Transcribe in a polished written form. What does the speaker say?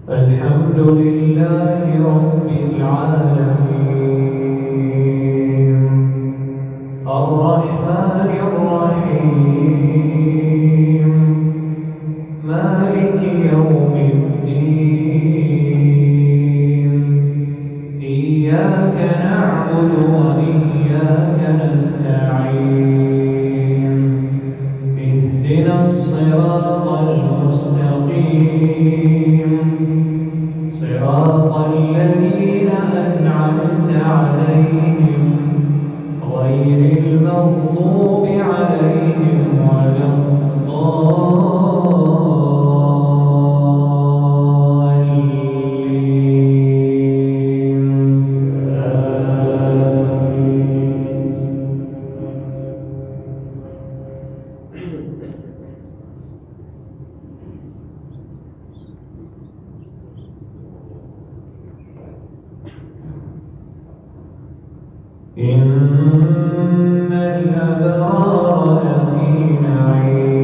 الحمد لله رب العالمين الرحمن الرحيم مالك يوم الدين إياك نعبد وإياك نستعين اهدنا الصراط المستقيم صراط الذين أنعمت عليهم غير المغضوب عليهم ولا إن الأبرار لفي نعيم